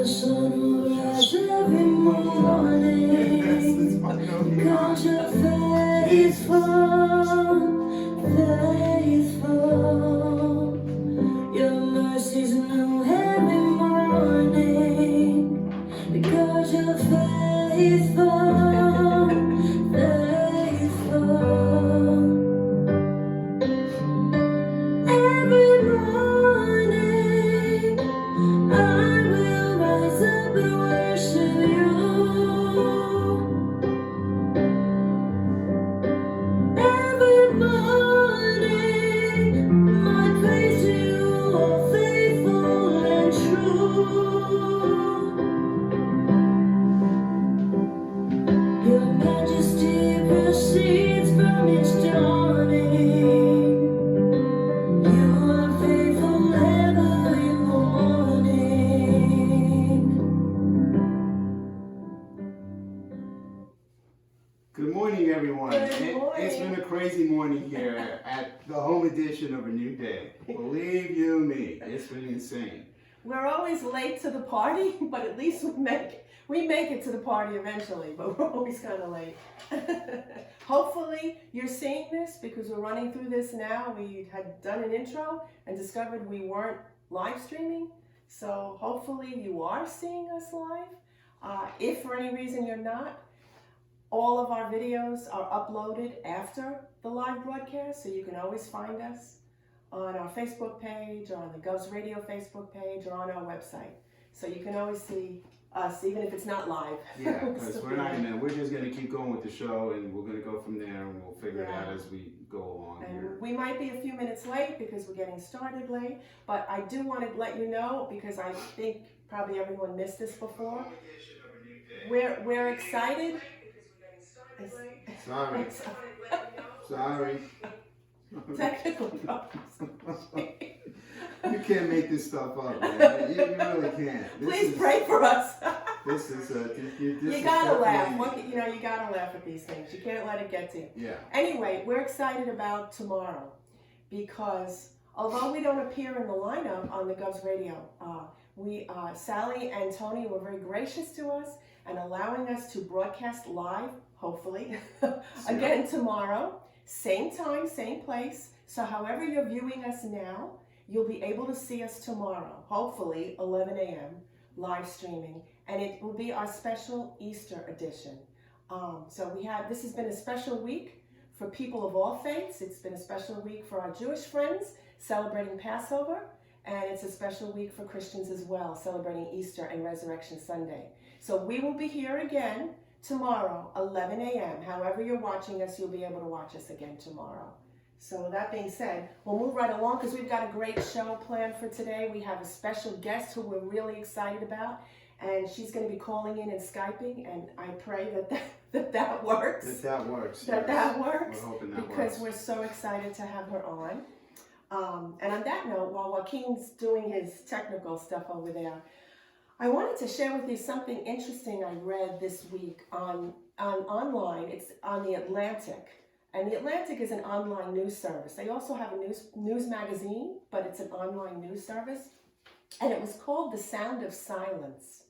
the sun will rise every morning. Cause you're faithful, faithful. Your mercies new every morning. Because you're faithful, faithful. Every morning I will rise up and worship you. Every morning my praise to you, all faithful and true. Your majesty proceeds from its dawning. You are faithful every morning. Good morning, everyone. Good morning. It's been a crazy morning here at the home edition of A New Day. Believe you me, it's been insane. We're always late to the party, but at least we make it to the party eventually, but we're always kind of late. Hopefully you're seeing this because we're running through this now. We had done an intro and discovered we weren't live streaming. So hopefully you are seeing us live. If for any reason you're not, all of our videos are uploaded after the live broadcast, so you can always find us on our Facebook page, or on the Govs Radio Facebook page, or on our website. So you can always see us, even if it's not live. Yeah, because we're just gonna keep going with the show, and we're gonna go from there, and we'll figure it out as we go along And here. we might be a few minutes late because we're getting started late, but I do want to let you know, because I think probably everyone missed this before. We're excited. Sorry. Sorry. Technical problems. You can't make this stuff up, man. You really can't. Please pray for us. This is You gotta laugh. You gotta laugh at these things. You can't let it get to you. Yeah. Anyway, we're excited about tomorrow because although we don't appear in the lineup on the Govs Radio, Sally and Tony were very gracious to us and allowing us to broadcast live, hopefully, again tomorrow. Same time, same place. So however you're viewing us now, you'll be able to see us tomorrow, hopefully 11 a.m. live streaming, and it will be our special Easter edition. This has been a special week for people of all faiths. It's been a special week for our Jewish friends celebrating Passover, and it's a special week for Christians as well, celebrating Easter and Resurrection Sunday. So we will be here again tomorrow, 11 a.m. However you're watching us, you'll be able to watch us again tomorrow. So that being said, we'll move right along because we've got a great show planned for today. We have a special guest who we're really excited about, and she's going to be calling in and Skyping, and I pray that works. That works. That works. We're hoping that because works. we're so excited to have her on. And on that note, while Joaquin's doing his technical stuff over there, I wanted to share with you something interesting I read this week online. It's on The Atlantic. And The Atlantic is an online news service. They also have a news magazine, but it's an online news service. And it was called The Sound of Silence.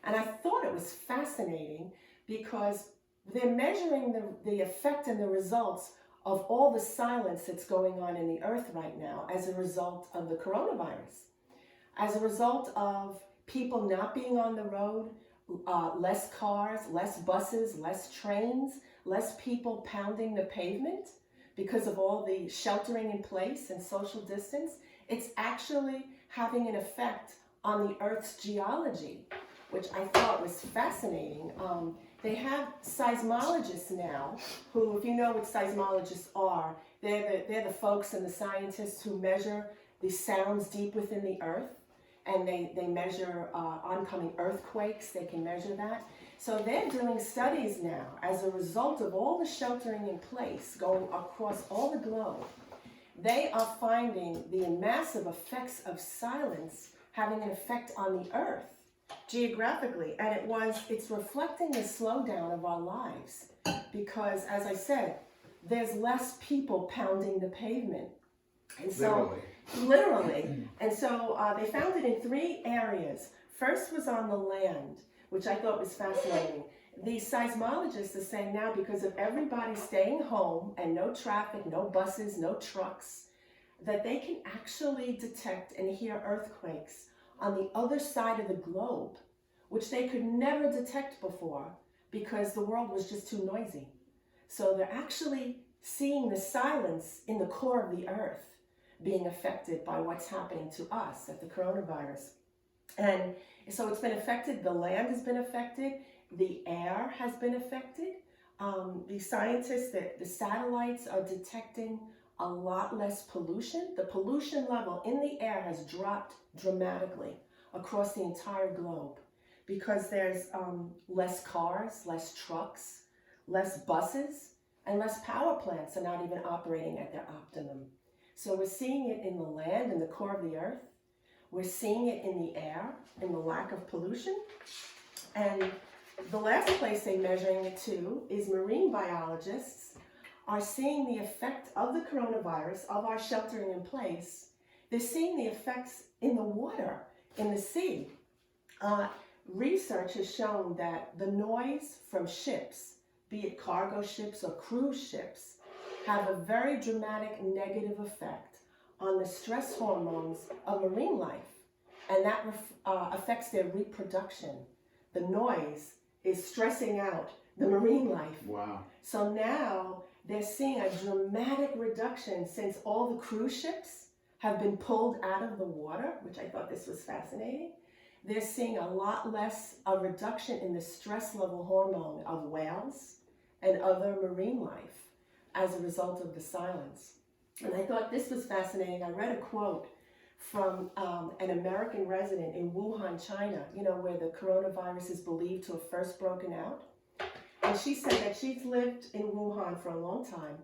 And I thought it was fascinating because they're measuring the effect and the results of all the silence that's going on in the earth right now as a result of the coronavirus. As a result of people not being on the road, less cars, less buses, less trains, less people pounding the pavement because of all the sheltering in place and social distance. It's actually having an effect on the Earth's geology, which I thought was fascinating. They have seismologists now who, if you know what seismologists are, they're the folks and the scientists who measure the sounds deep within the earth. And they measure oncoming earthquakes, they can measure that. So they're doing studies now as a result of all the sheltering in place going across all the globe. They are finding the massive effects of silence having an effect on the earth geographically. And it's reflecting the slowdown of our lives because, as I said, there's less people pounding the pavement. And so, literally. And so they found it in 3 areas. First was on the land, which I thought was fascinating. The seismologists are saying now, because of everybody staying home and no traffic, no buses, no trucks, that they can actually detect and hear earthquakes on the other side of the globe, which they could never detect before because the world was just too noisy. So they're actually seeing the silence in the core of the earth being affected by what's happening to us at the coronavirus. And so it's been affected, the land has been affected, the air has been affected. The scientists, the satellites are detecting a lot less pollution. The pollution level in the air has dropped dramatically across the entire globe because there's less cars, less trucks, less buses, and less power plants are not even operating at their optimum. So we're seeing it in the land, in the core of the earth. We're seeing it in the air, in the lack of pollution. And the last place they're measuring it to is marine biologists are seeing the effect of the coronavirus, of our sheltering in place. They're seeing the effects in the water, in the sea. Research has shown that the noise from ships, be it cargo ships or cruise ships, have a very dramatic negative effect on the stress hormones of marine life. And that affects their reproduction. The noise is stressing out the marine life. Wow. So now they're seeing a dramatic reduction since all the cruise ships have been pulled out of the water, which I thought this was fascinating. They're seeing a lot less a reduction in the stress level hormone of whales and other marine life as a result of the silence. And I thought this was fascinating. I read a quote from an American resident in Wuhan, China, where the coronavirus is believed to have first broken out. And she said that she's lived in Wuhan for a long time.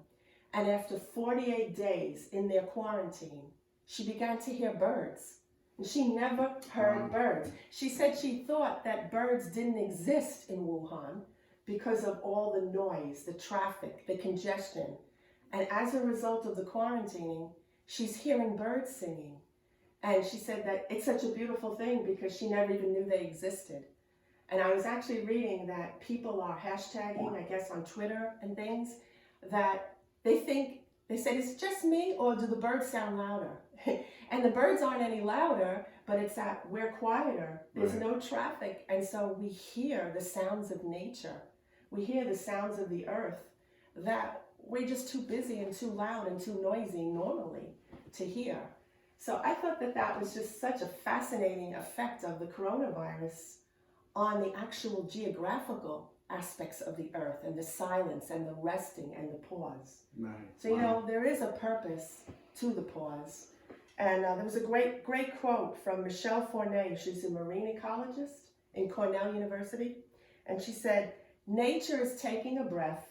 And after 48 days in their quarantine, she began to hear birds. And she never heard birds. She said she thought that birds didn't exist in Wuhan because of all the noise, the traffic, the congestion. And as a result of the quarantining, she's hearing birds singing. And she said that it's such a beautiful thing because she never even knew they existed. And I was actually reading that people are hashtagging, I guess, on Twitter and things, that they said, is it just me or do the birds sound louder? And the birds aren't any louder, but it's that we're quieter. There's Right. no traffic. And so we hear the sounds of nature. We hear the sounds of the earth that we're just too busy and too loud and too noisy normally to hear. So I thought that was just such a fascinating effect of the coronavirus on the actual geographical aspects of the earth and the silence and the resting and the pause. Right. So, there is a purpose to the pause. And there was a great quote from Michelle Fournet. She's a marine ecologist in Cornell University. And she said, nature is taking a breath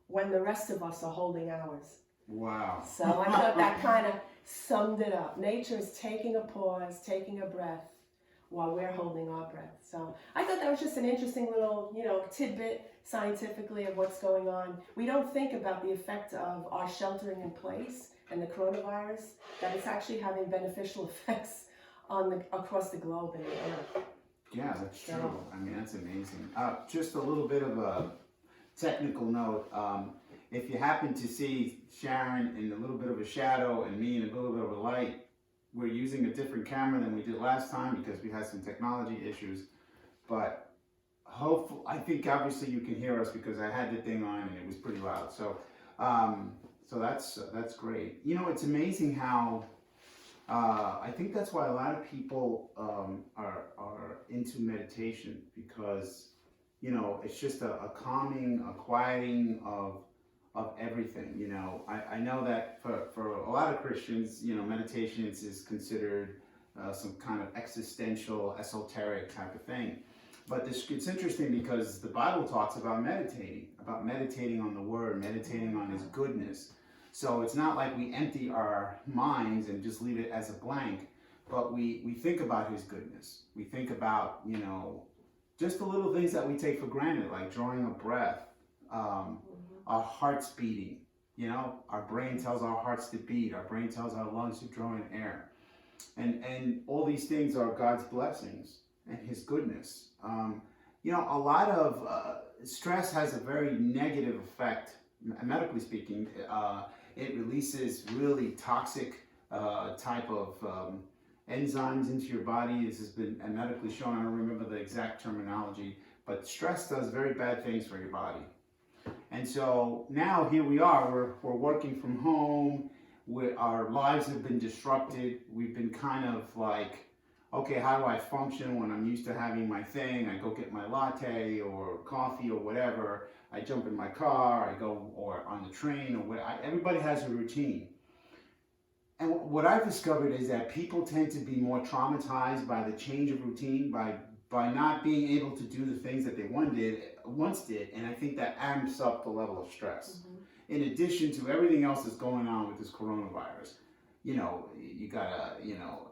when the rest of us are holding ours. Wow. So I thought that kind of summed it up. Nature is taking a pause, taking a breath while we're holding our breath. So I thought that was just an interesting little, tidbit scientifically of what's going on. We don't think about the effect of our sheltering in place and the coronavirus, that it's actually having beneficial effects across the globe and the earth. Yeah, that's true. I mean, that's amazing. Just a little bit of a technical note. If you happen to see Sharon in a little bit of a shadow and me in a little bit of a light, we're using a different camera than we did last time because we had some technology issues. But hopefully, I think obviously you can hear us because I had the thing on and it was pretty loud. So, so that's great. It's amazing how I think that's why a lot of people are into meditation because it's just a calming, a quieting of everything. I know that for a lot of Christians, meditation is considered some kind of existential, esoteric type of thing. But it's interesting because the Bible talks about meditating on the Word, meditating on His goodness. So it's not like we empty our minds and just leave it as a blank, but we think about His goodness. We think about, just the little things that we take for granted, like drawing a breath, our hearts beating. Our brain tells our hearts to beat. Our brain tells our lungs to draw in air. And all these things are God's blessings. and His goodness. You know, a lot of stress has a very negative effect, medically speaking. It releases really toxic type of enzymes into your body. This has been medically shown. I don't remember the exact terminology, but stress does very bad things for your body. And so now here we are, we're working from home. Our lives have been disrupted. We've been kind of like, okay, how do I function when I'm used to having my thing? I go get my latte or coffee or whatever. I jump in my car, I go or on the train or what. Everybody has a routine. And what I've discovered is that people tend to be more traumatized by the change of routine, by not being able to do the things that they once did, and I think that amps up the level of stress. In addition to everything else that's going on with this coronavirus, you know, you gotta, you know,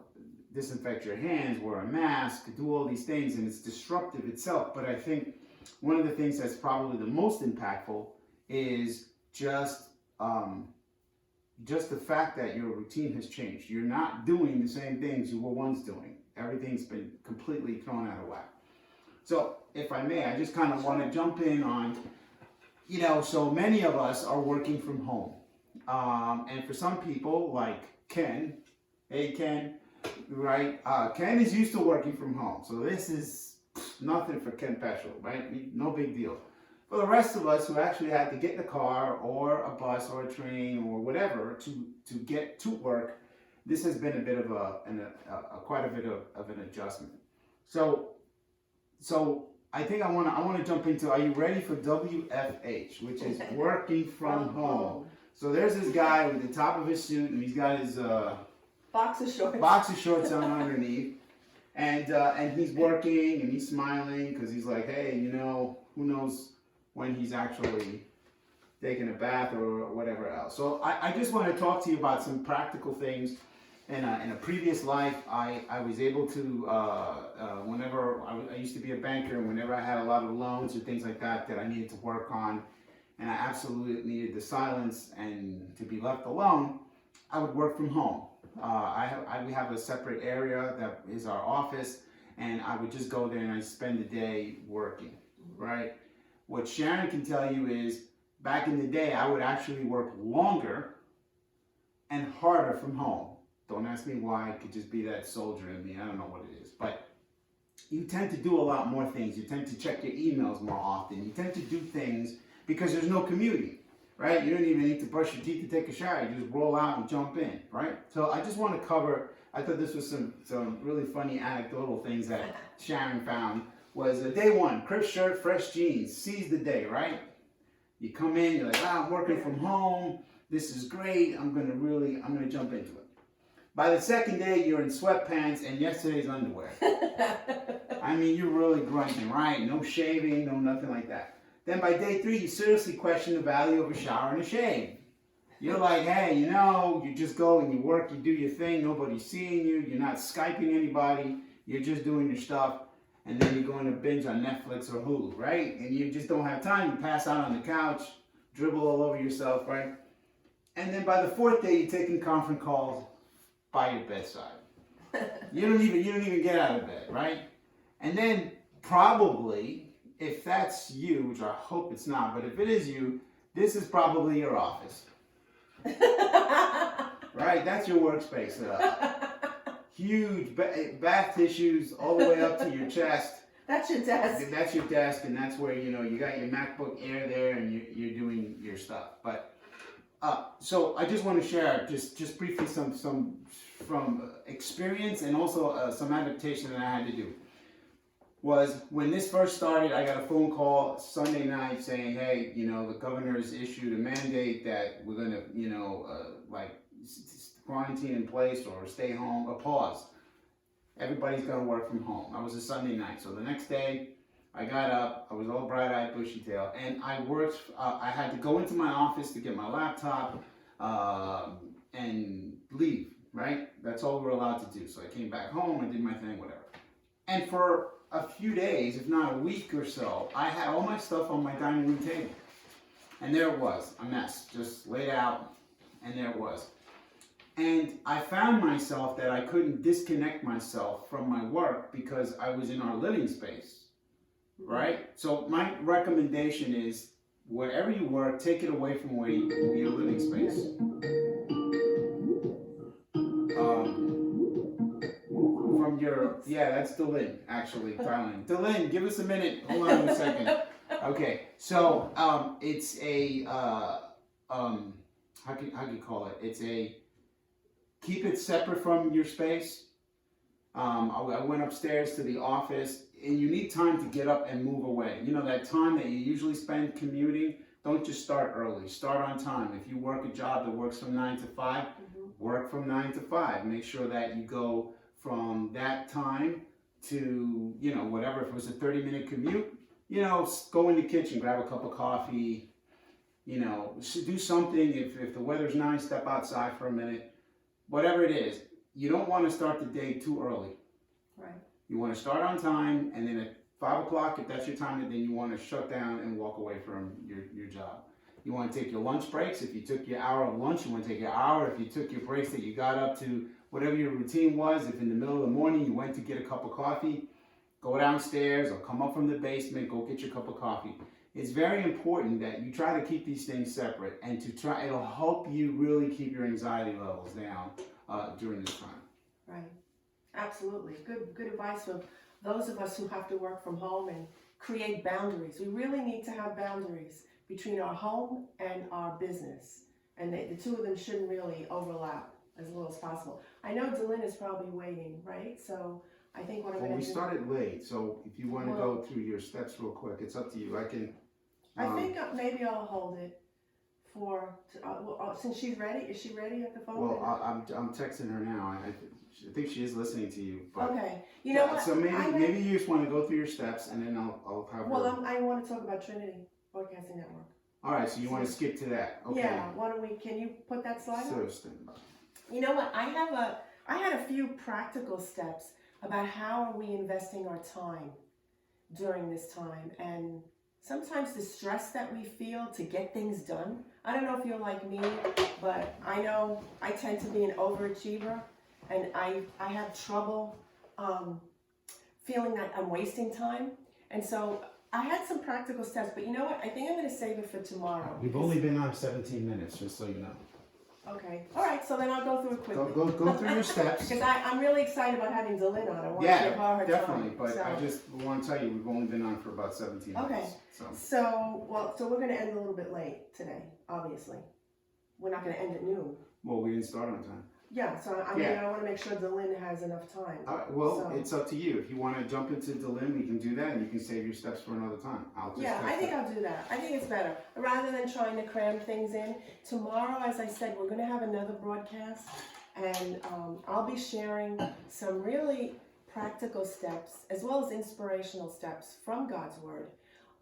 disinfect your hands, wear a mask, do all these things, and it's disruptive itself. But I think one of the things that's probably the most impactful is just the fact that your routine has changed. You're not doing the same things you were once doing. Everything's been completely thrown out of whack. So, if I may, I just kind of want to jump in on, you know, so many of us are working from home. And for some people, like Ken, hey Ken, right? Ken is used to working from home. So this is nothing for Ken Peschel, right? No big deal. For the rest of us who actually had to get in a car or a bus or a train or whatever to get to work, this has been a bit of quite a bit of an adjustment. So I think I want to jump into. Are you ready for WFH, which is working from home? So there's this guy with the top of his suit, and he's got his boxer shorts on underneath, and he's working and he's smiling because he's like, hey, you know, who knows when he's actually taking a bath or whatever else. So I just want to talk to you about some practical things. In a previous life, I was able to, whenever I used to be a banker, and whenever I had a lot of loans or things like that I needed to work on, and I absolutely needed the silence and to be left alone, I would work from home. We have a separate area that is our office, and I would just go there and I'd spend the day working, right? What Sharon can tell you is, back in the day, I would actually work longer and harder from home. Don't ask me why. It could just be that soldier in me. I don't know what it is. But you tend to do a lot more things. You tend to check your emails more often. You tend to do things because there's no commuting, right? You don't even need to brush your teeth to take a shower. You just roll out and jump in, right? So I just want to cover, I thought this was some really funny anecdotal things that Sharon found. Was day one, crisp shirt, fresh jeans, seize the day, right? You come in, you're like, I'm working from home. This is great. I'm going to jump into it. By the second day, you're in sweatpants and yesterday's underwear. I mean, you're really grunting, right? No shaving, no nothing like that. Then by day 3, you seriously question the value of a shower and a shave. You're like, hey, you know, you just go and you work, you do your thing, nobody's seeing you, you're not Skyping anybody, you're just doing your stuff, and then you're going to binge on Netflix or Hulu, right? And you just don't have time, you pass out on the couch, dribble all over yourself, right? And then by the 4th day, you're taking conference calls by your bedside. You don't even get out of bed, right? And then probably, if that's you, which I hope it's not, but if it is you, this is probably your office. Right? That's your workspace. Huge bath tissues all the way up to your chest. That's your desk. That's your desk, and that's where, you know, you got your MacBook Air there, and you're doing your stuff. But so I just want to share just briefly some from experience and also some adaptation that I had to do. Was when this first started, I got a phone call Sunday night saying, hey, you know, the governor has issued a mandate that we're going to, you know, quarantine in place or stay home, or pause. Everybody's going to work from home. That was a Sunday night. So the next day, I got up, I was all bright-eyed, bushy-tailed, and I worked, I had to go into my office to get my laptop and leave, right? That's all we're allowed to do. So I came back home, I did my thing, whatever. And for a few days, if not a week or so, I had all my stuff on my dining room table. And there it was, a mess, just laid out, and there it was. And I found myself that I couldn't disconnect myself from my work because I was in our living space, right? So my recommendation is wherever you work, take it away from your living space. From your, yeah, that's Delin, actually, dialing. Delin, give us a minute. Hold on a second. Okay, so it's a, how can you call it? It's a, keep it separate from your space. I went upstairs to the office, and you need time to get up and move away. You know, that time that you usually spend commuting, don't just start early. Start on time. If you work a job that works from 9 to 5, work from 9 to 5. Make sure that you go from that time to, you know, whatever. If it was a 30-minute commute, you know, go in the kitchen, grab a cup of coffee, you know, do something. If the weather's nice, step outside for a minute. Whatever it is, you don't want to start the day too early. Right. You want to start on time, and then at 5 o'clock, if that's your time, then you want to shut down and walk away from your job. You want to take your lunch breaks. If you took your hour of lunch, you want to take your hour. If you took your breaks that you got up to whatever your routine was, if in the middle of the morning you went to get a cup of coffee, go downstairs or come up from the basement, go get your cup of coffee. It's very important that you try to keep these things separate, and it'll help you really keep your anxiety levels down during this time. Right. Absolutely. Good advice for those of us who have to work from home and create boundaries. We really need to have boundaries between our home and our business. And the two of them shouldn't really overlap as little as possible. I know Delin is probably waiting, right? So I think what I'm going to do... We started late, so if you want to go through your steps real quick, it's up to you. I think maybe I'll hold it for... since she's ready. Is she ready at the phone? Well, I'm texting her now. I think she is listening to you. But, okay. You know what? So maybe you just want to go through your steps, and then I'll have her... Well, I want to talk about Trinity Broadcasting Network. All right, so you want to skip to that? Okay. Yeah. Why don't we? Can you put that slide on? So, you know what? I had a few practical steps about how are we investing our time during this time, and sometimes the stress that we feel to get things done. I don't know if you're like me, but I know I tend to be an overachiever, and I have trouble feeling that I'm wasting time, and so I had some practical steps, but you know what? I think I'm going to save it for tomorrow. We've only been on 17 minutes, just so you know. Okay. All right. So then I'll go through it quickly. Go through your steps. Because I'm really excited about having Delin on. I want to give her her definitely. time. But so. I just want to tell you, we've only been on for about 17 minutes. Okay. So we're going to end a little bit late today, obviously. We're not going to end at noon. Well, we didn't start on time. Yeah, so I want to make sure Delin has enough time. It's up to you. If you want to jump into Delin, we can do that, and you can save your steps for another time. I'll do that. I think it's better. Rather than trying to cram things in, tomorrow, as I said, we're going to have another broadcast, and I'll be sharing some really practical steps, as well as inspirational steps from God's Word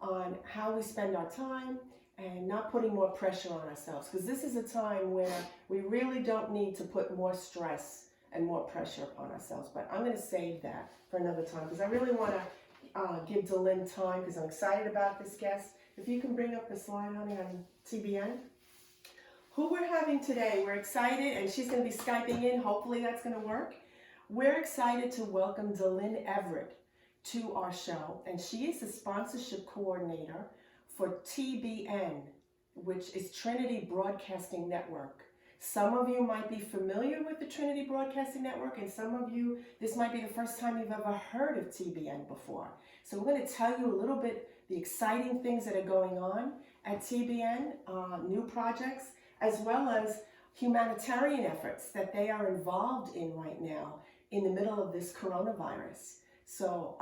on how we spend our time, and not putting more pressure on ourselves, because this is a time where we really don't need to put more stress and more pressure upon ourselves. But I'm going to save that for another time, because I really want to give Delin time, because I'm excited about this guest. If you can bring up the slide, honey, on TBN. Who we're having today, we're excited, and she's going to be Skyping in. Hopefully that's going to work. We're excited to welcome Delin Everett to our show, and she is the sponsorship coordinator for TBN, which is Trinity Broadcasting Network. Some of you might be familiar with the Trinity Broadcasting Network, and some of you, this might be the first time you've ever heard of TBN before. So we're going to tell you a little bit the exciting things that are going on at TBN, new projects, as well as humanitarian efforts that they are involved in right now in the middle of this coronavirus. So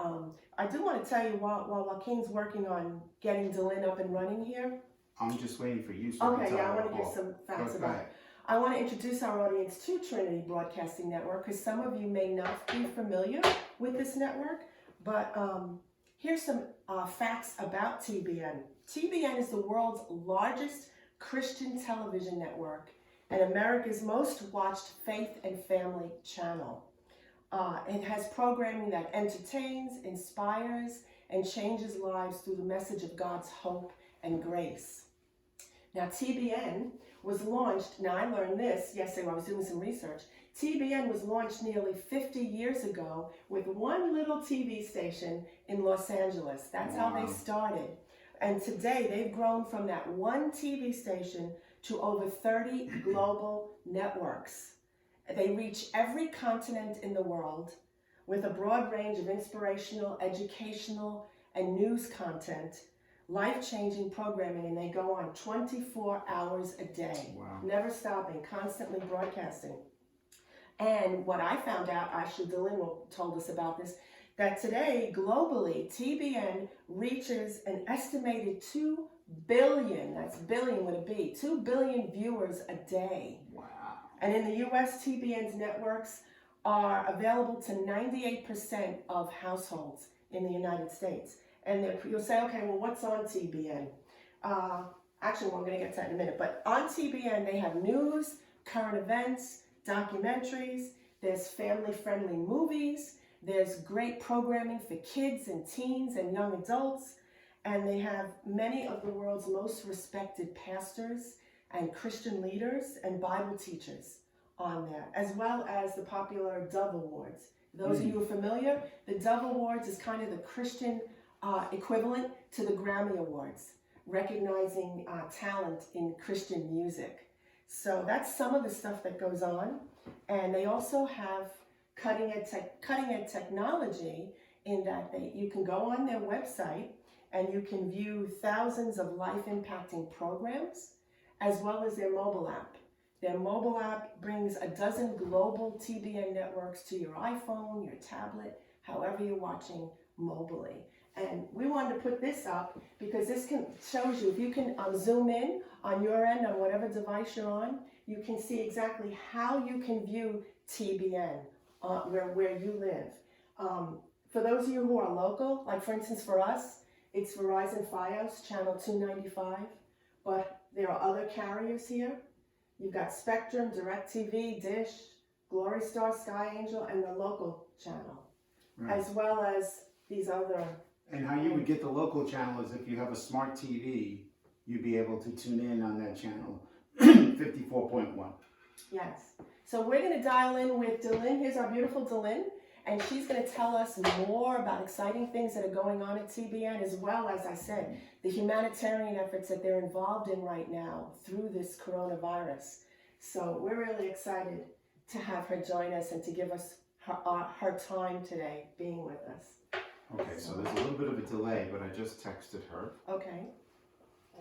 I do want to tell you, while Joaquin's working on getting Delin up and running here. I'm just waiting for you. So okay, I want to give some facts about it. I want to introduce our audience to Trinity Broadcasting Network, because some of you may not be familiar with this network, but here's some facts about TBN. TBN is the world's largest Christian television network and America's most watched faith and family channel. It has programming that entertains, inspires, and changes lives through the message of God's hope and grace. Now, TBN was launched. Now, I learned this yesterday while I was doing some research. TBN was launched nearly 50 years ago with one little TV station in Los Angeles. That's how they started. And today they've grown from that one TV station to over 30 global networks. They reach every continent in the world with a broad range of inspirational, educational, and news content, life-changing programming, and they go on 24 hours a day. Wow. Never stopping, constantly broadcasting. And what I found out, actually Dylan told us about this, that today, globally, TBN reaches an estimated 2 billion, that's billion with a B, 2 billion viewers a day. Wow. And in the US, TBN's networks are available to 98% of households in the United States. And you'll say, okay, well, what's on TBN? Actually, well, I'm going to get to that in a minute. But on TBN, they have news, current events, documentaries, there's family-friendly movies, there's great programming for kids and teens and young adults, and they have many of the world's most respected pastors and Christian leaders and Bible teachers on there, as well as the popular Dove Awards. Those of you who are familiar, the Dove Awards is kind of the Christian equivalent to the Grammy Awards, recognizing talent in Christian music. So that's some of the stuff that goes on. And they also have cutting edge technology in that you can go on their website and you can view thousands of life-impacting programs, as well as their mobile app. Their mobile app brings a dozen global TBN networks to your iPhone, your tablet, however you're watching mobily. And we wanted to put this up because this shows you, if you can zoom in on your end on whatever device you're on, you can see exactly how you can view TBN where you live. For those of you who are local, like for instance for us, it's Verizon Fios, channel 295, but there are other carriers here. You've got Spectrum, DirecTV, Dish, Glory Star, Sky Angel, and the local channel, as well as these other. And how you would get the local channel is if you have a smart TV, you'd be able to tune in on that channel, 54.1. Yes. So we're going to dial in with Dylan. Here's our beautiful Dylan, and she's going to tell us more about exciting things that are going on at TBN, as well as I said, the humanitarian efforts that they're involved in right now through this coronavirus. So we're really excited to have her join us and to give us her time today being with us. Okay, so there's a little bit of a delay, but I just texted her. Okay,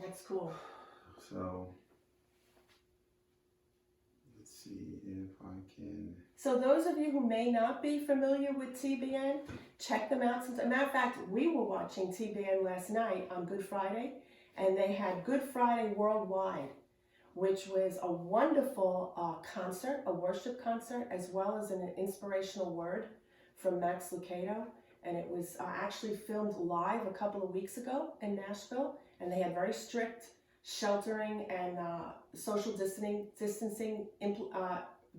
that's cool. So let's see if I can. So those of you who may not be familiar with TBN, check them out. As a matter of fact, we were watching TBN last night on Good Friday, and they had Good Friday Worldwide, which was a wonderful concert, a worship concert, as well as an inspirational word from Max Lucado. And it was actually filmed live a couple of weeks ago in Nashville, and they had very strict sheltering and social distancing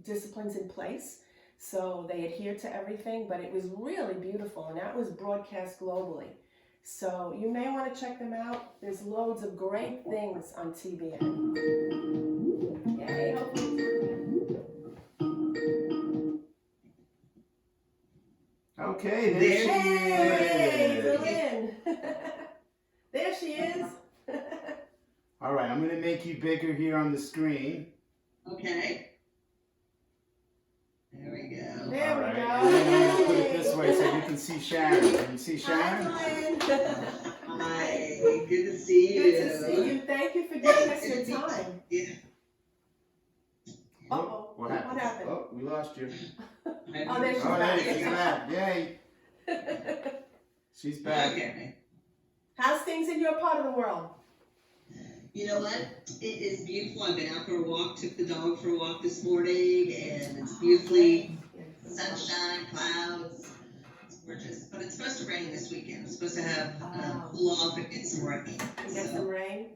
disciplines in place. So they adhered to everything, but it was really beautiful, and that was broadcast globally. So you may want to check them out. There's loads of great things on TBN. Yay, hopefully. Okay, there she is. Lynn. There she is. All right, I'm going to make you bigger here on the screen. Okay. There we go. There All we right, go. and then I'm going to put it this way so you can see Sharon. Can you see Sharon? Hi, Lynn. Hi, good to see you. Good to see you. Thank you for giving us your time. Yeah. Uh-oh. What happened? What happened? Oh, we lost you. Oh, there she's Oh, back. hey, she's back. Yay. She's back. Okay. How's things in your part of the world? You know what? It is beautiful. I've been out for a walk, took the dog for a walk this morning, and it's beautifully sunshine, clouds. It's gorgeous. But it's supposed to rain this weekend. It's supposed to have cool off and get some rain. You get some rain?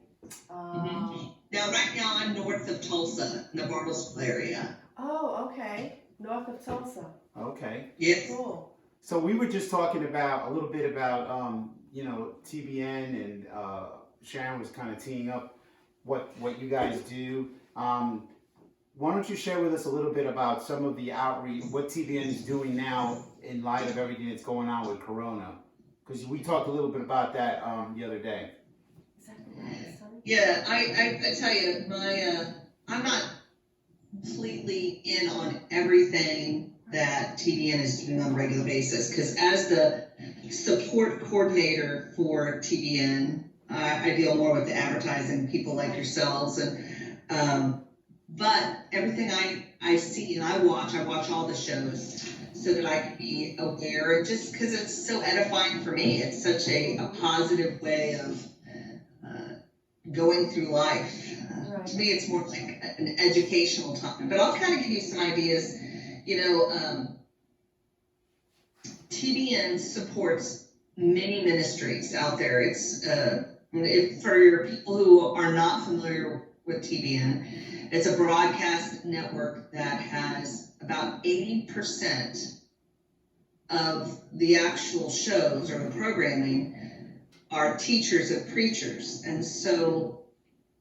Now, right now, I'm north of Tulsa, in the Bartlesville area. Oh, okay. North of Tulsa. Okay. Yes. Cool. So we were just talking about a little bit about TBN, and Sharon was kind of teeing up what you guys do, Why don't you share with us a little bit about some of the outreach, what TBN is doing now in light of everything that's going on with Corona? Because we talked a little bit about that the other day. Yeah, I tell you, I'm not completely in on everything that TBN is doing on a regular basis, because as the support coordinator for TBN, I deal more with the advertising people like yourselves, and but everything I see and I watch all the shows so that I can be aware, just because it's so edifying for me. It's such a positive way of going through life. To me, it's more like an educational time. But I'll kind of give you some ideas. You know, TBN supports many ministries out there. It's for your people who are not familiar with TBN, it's a broadcast network that has about 80% of the actual shows or the programming are teachers and preachers, and so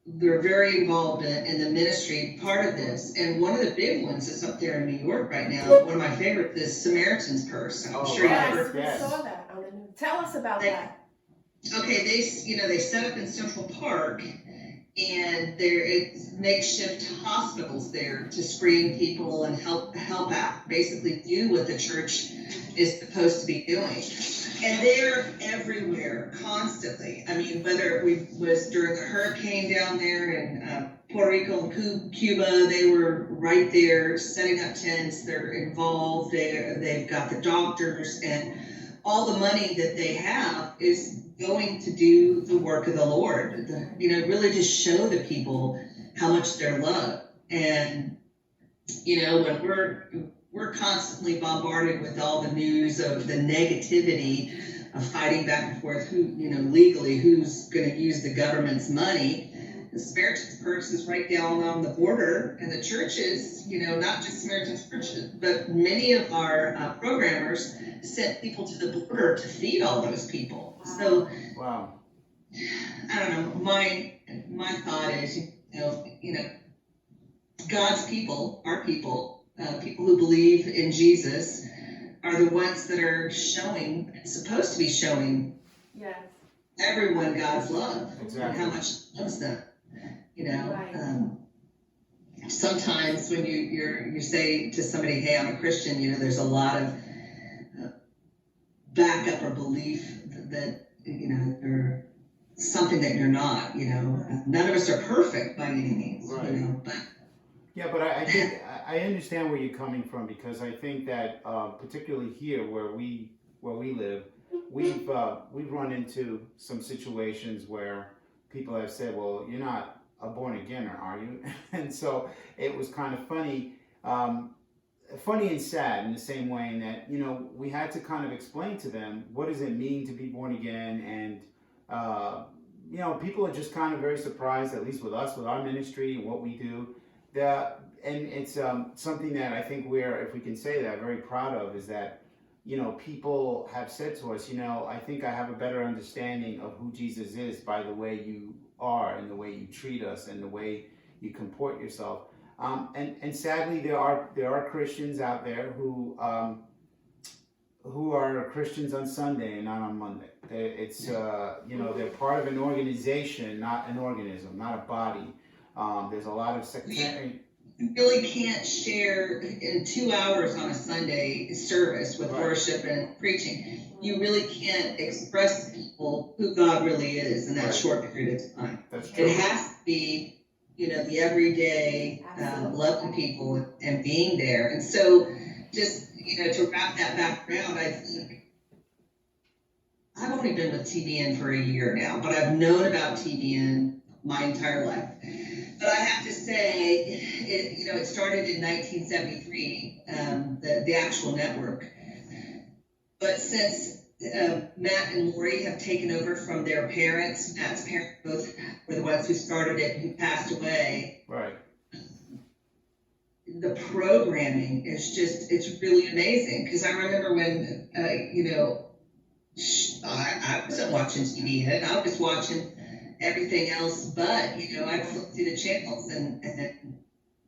they're very involved in the ministry part of this. And one of the big ones is up there in New York right now. One of my favorites is Samaritan's Purse. I'm sure Yes, you've heard. we saw that. Tell us about that. Okay, they set up in Central Park, and it's makeshift hospitals there to screen people and help out, basically do what the church is supposed to be doing. And they're everywhere, constantly. I mean, whether it was during the hurricane down there in Puerto Rico and Cuba, they were right there setting up tents. They're involved. They've got the doctors, and all the money that they have is going to do the work of the Lord. Really just show the people how much they're loved. And when we're constantly bombarded with all the news of the negativity of fighting back and forth, legally, who's going to use the government's money. The Samaritan's Purse is right down on the border, and the churches, not just Samaritan's Purse, but many of our programmers sent people to the border to feed all those people. So, wow. I don't know. My thought is, God's people, our people, people who believe in Jesus, are the ones that are supposed to be showing everyone God's love, exactly. And how much He loves them. Right. Sometimes when you say to somebody, "Hey, I'm a Christian," there's a lot of backup or belief that you're something that you're not. None of us are perfect by any means. Right. But yeah, but I think I understand where you're coming from, because I think that particularly here where we live, we've run into some situations where people have said, "Well, you're not a born againer, are you?" And so it was kind of funny and sad in the same way, in that we had to kind of explain to them what does it mean to be born again, and people are just kind of very surprised, at least with us, with our ministry and what we do. And it's something that I think if we can say that, very proud of, is that people have said to us, I think I have a better understanding of who Jesus is by the way you are and the way you treat us and the way you comport yourself. And sadly, there are Christians out there who are Christians on Sunday and not on Monday. They're part of an organization, not an organism, not a body. There's a lot of sectarian. You really can't share in 2 hours on a Sunday service with worship and preaching. You really can't express to people who God really is in that short period of time. That's true. It has to be, the everyday loving people and being there. And so, just to wrap that back around, I think I've only been with TBN for a year now, but I've known about TBN my entire life. But I have to say, it started in 1973, the actual network. But since Matt and Lori have taken over from their parents, Matt's parents both were the ones who started it, who passed away. Right. The programming is it's really amazing. Because I remember when, I wasn't watching TV, and I was watching everything else. But, you know, I flip through the channels and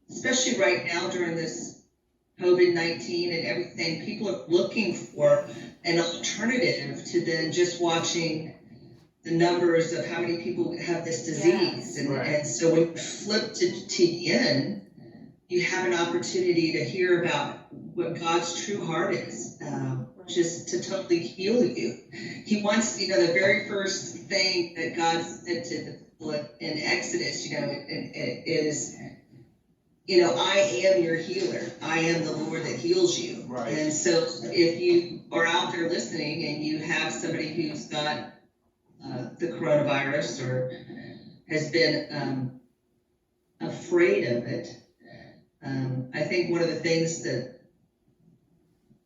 especially right now during this COVID-19 and everything, people are looking for an alternative to then just watching the numbers of how many people have this disease. And so when you flip to TBN, you have an opportunity to hear about what God's true heart is, just to totally heal you. He wants, you know, the very first thing that God said to the people in Exodus, you know, is, you know, I am your healer. I am the Lord that heals you. Right. And so if you are out there listening and you have somebody who's got the coronavirus or has been afraid of it, I think one of the things that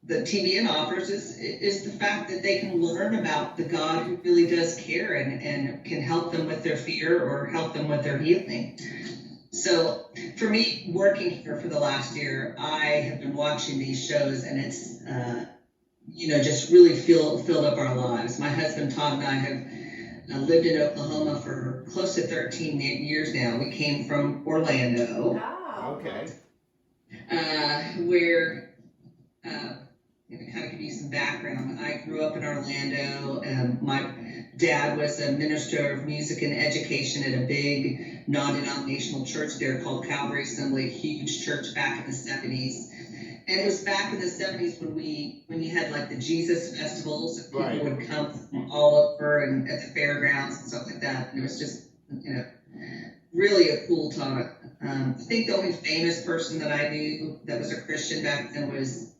TBN offers is the fact that they can learn about the God who really does care and can help them with their fear or help them with their healing. So for me, working here for the last year, I have been watching these shows, and it's, you know, just really filled up our lives. My husband Todd and I have lived in Oklahoma for close to 13 years now. We came from Orlando. Wow. Okay. Where, to kind of give you some background, I grew up in Orlando. My dad was a minister of music and education at a big non-denominational church there called Calvary Assembly, a huge church back in the 70s. And it was back in the 70s when you had like the Jesus festivals, and people would come from all over and at the fairgrounds and stuff like that. And it was just, you know, really a cool time. I think the only famous person that I knew that was a Christian back then was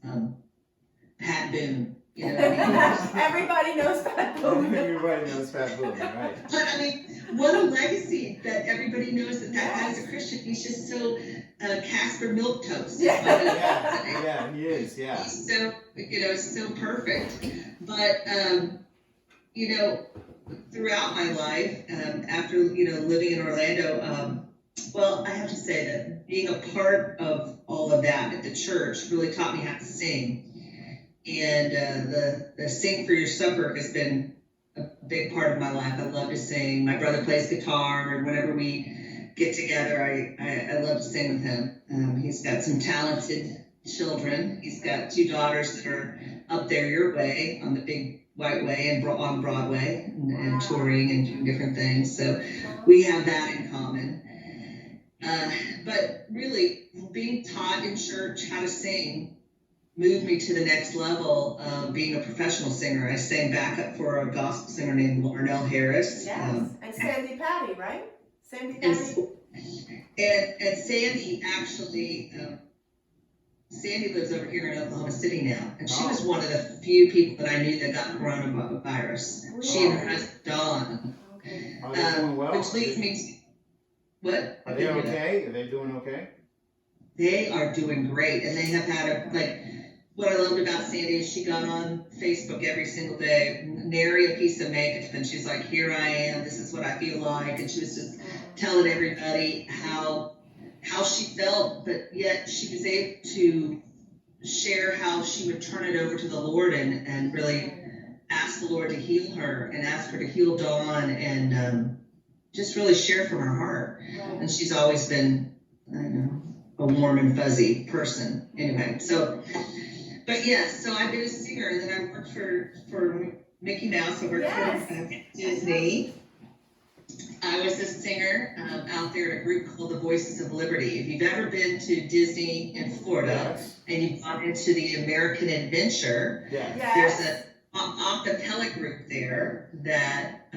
Pat Boone. You know what I mean? Everybody knows Pat Boone. Everybody knows Pat Boone, right? But I mean, what a legacy that everybody knows that guy is a Christian. He's just so Casper Milquetoast. Yeah, he is. Yeah. He's so, you know, so perfect. But you know, throughout my life, after, you know, living in Orlando, well, I have to say that being a part of all of that at the church really taught me how to sing. And the Sing for Your Supper has been a big part of my life. I love to sing. My brother plays guitar, and whenever we get together, I love to sing with him. He's got some talented children. He's got 2 daughters that are up there your way on the big white way and on Broadway and touring and doing different things. So we have that in common. But really, being taught in church how to sing moved me to the next level of being a professional singer. I sang backup for a gospel singer named Larnell Harris. Yes, and Sandy Patty, right? Sandy Patty. And Sandy actually, Sandy lives over here in Oklahoma City now, and she was one of the few people that I knew that got coronavirus. Really? She and her husband Dawn. Okay. Are they doing well? Which leads me to what? Are they okay? Are they doing okay? They are doing great, and they have had what I loved about Sandy is she got on Facebook every single day, nary a piece of makeup, and she's like, here I am, this is what I feel like, and she was just telling everybody how she felt, but yet she was able to share how she would turn it over to the Lord and really ask the Lord to heal her and ask her to heal Dawn and just really share from her heart. And she's always been, I don't know, a warm and fuzzy person. Anyway, so, but yes, so I've been a singer, and then I worked for Mickey Mouse. I worked for Disney. I was a singer out there in a group called the Voices of Liberty. If you've ever been to Disney in Florida and you've gone into the American Adventure, there's an acapella group there that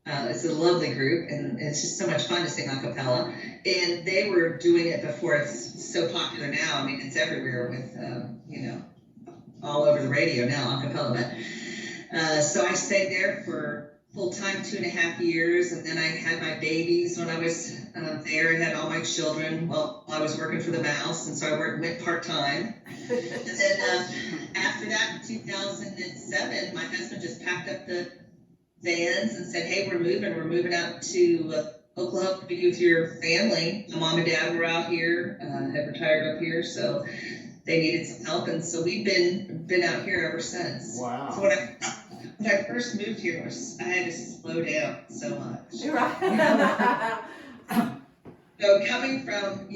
it's a lovely group, and it's just so much fun to sing acapella. And they were doing it before it's so popular now. I mean, it's everywhere with, you know, all over the radio now, acapella. But so I stayed there for full-time 2.5 years, and then I had my babies when I was there. I had all my children while I was working for the Mouse, and so I went part-time. And then after that, in 2007, my husband just packed up the vans and said, hey, we're moving out to Oklahoma to be with your family. My mom and dad were out here, had retired up here, so they needed some help, and so we've been out here ever since. Wow. So when I first moved here, I had to slow down so much. Right. So coming from,